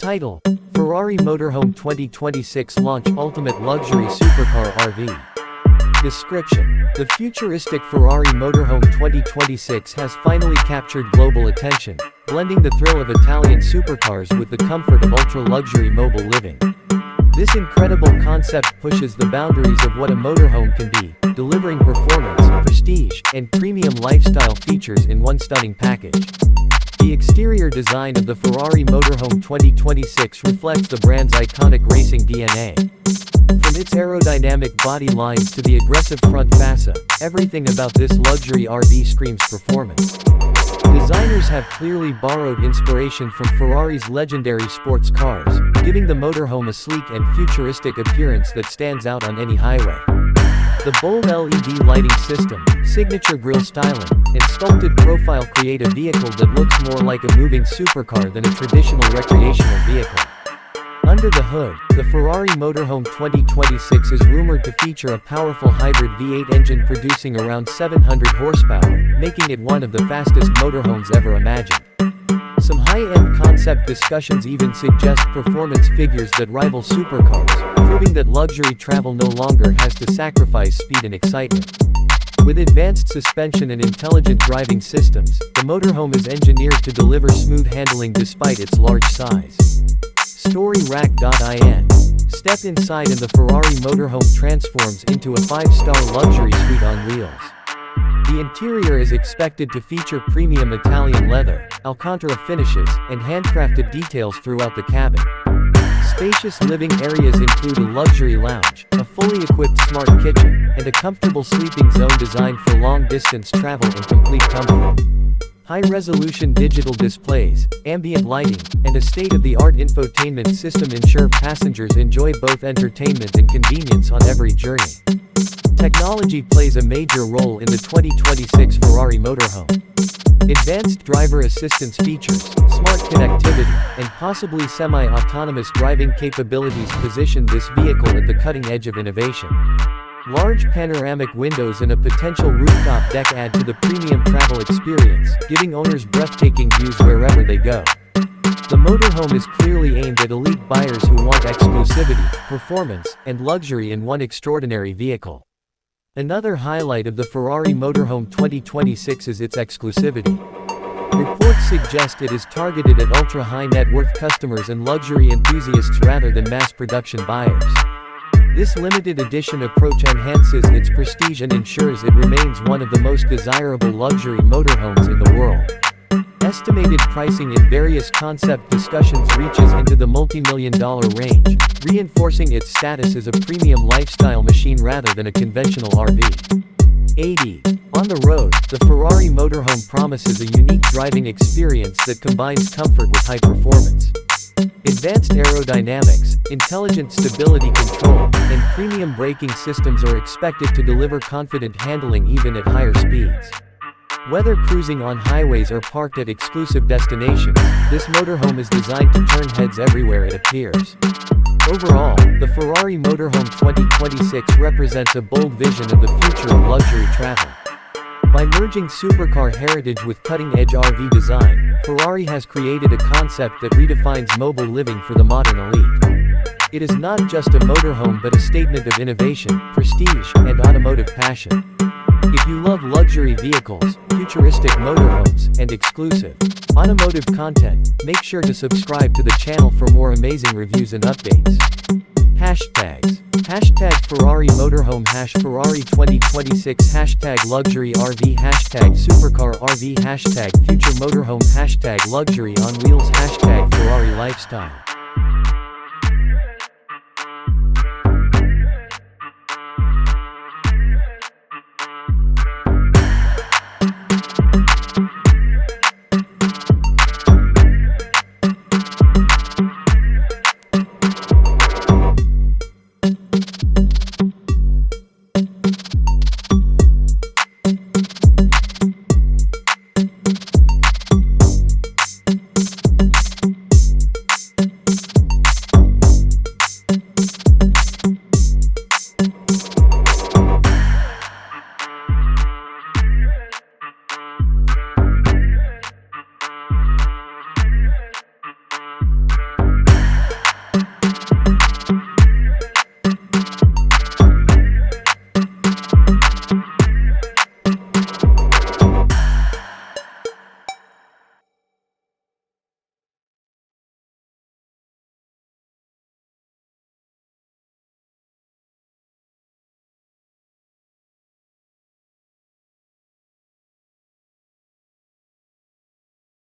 Title: Ferrari Motorhome 2026 Launch Ultimate Luxury Supercar RV. Description: the futuristic Ferrari Motorhome 2026 has finally captured global attention, blending the thrill of Italian supercars with the comfort of ultra-luxury mobile living. This incredible concept pushes the boundaries of what a motorhome can be, delivering performance, prestige, and premium lifestyle features in one stunning package. The exterior design of the Ferrari Motorhome 2026 reflects the brand's iconic racing DNA. From its aerodynamic body lines to the aggressive front fascia, everything about this luxury RV screams performance. Designers have clearly borrowed inspiration from Ferrari's legendary sports cars, giving the motorhome a sleek and futuristic appearance that stands out on any highway. The bold LED lighting system, signature grille styling, and sculpted profile create a vehicle that looks more like a moving supercar than a traditional recreational vehicle. Under the hood, the Ferrari Motorhome 2026 is rumored to feature a powerful hybrid V8 engine producing around 700 horsepower, making it one of the fastest motorhomes ever imagined. Some high-end concept discussions even suggest performance figures that rival supercars, proving that luxury travel no longer has to sacrifice speed and excitement. With advanced suspension and intelligent driving systems, the motorhome is engineered to deliver smooth handling despite its large size. StoryRack.in. Step inside and the Ferrari Motorhome transforms into a 5-star luxury suite on wheels. The interior is expected to feature premium Italian leather, Alcantara finishes, and handcrafted details throughout the cabin. Spacious living areas include a luxury lounge, a fully equipped smart kitchen, and a comfortable sleeping zone designed for long-distance travel and complete comfort. High-resolution digital displays, ambient lighting, and a state-of-the-art infotainment system ensure passengers enjoy both entertainment and convenience on every journey. Technology plays a major role in the 2026 Ferrari Motorhome. Advanced driver assistance features, smart connectivity, and possibly semi-autonomous driving capabilities position this vehicle at the cutting edge of innovation. Large panoramic windows and a potential rooftop deck add to the premium travel experience, giving owners breathtaking views wherever they go. The motorhome is clearly aimed at elite buyers who want exclusivity, performance, and luxury in one extraordinary vehicle. Another highlight of the Ferrari Motorhome 2026 is its exclusivity. Reports suggest it is targeted at ultra-high net worth customers and luxury enthusiasts rather than mass-production buyers. This limited edition approach enhances its prestige and ensures it remains one of the most desirable luxury motorhomes in the world. Estimated pricing in various concept discussions reaches into the multi-million-dollar range, reinforcing its status as a premium lifestyle machine rather than a conventional RV. 80. On the road, the Ferrari Motorhome promises a unique driving experience that combines comfort with high performance. Advanced aerodynamics, intelligent stability control, and premium braking systems are expected to deliver confident handling even at higher speeds. Whether cruising on highways or parked at exclusive destinations, this motorhome is designed to turn heads everywhere it appears. Overall, the Ferrari Motorhome 2026 represents a bold vision of the future of luxury travel. By merging supercar heritage with cutting-edge RV design, Ferrari has created a concept that redefines mobile living for the modern elite. It is not just a motorhome but a statement of innovation, prestige, and automotive passion. If you love luxury vehicles, futuristic motorhomes, and exclusive automotive content, make sure to subscribe to the channel for more amazing reviews and updates. Hashtags. Hashtag Ferrari Motorhome, Ferrari 2026, hashtag Luxury RV, hashtag Supercar RV, hashtag Future Motorhome, hashtag Luxury on Wheels, hashtag Ferrari Lifestyle.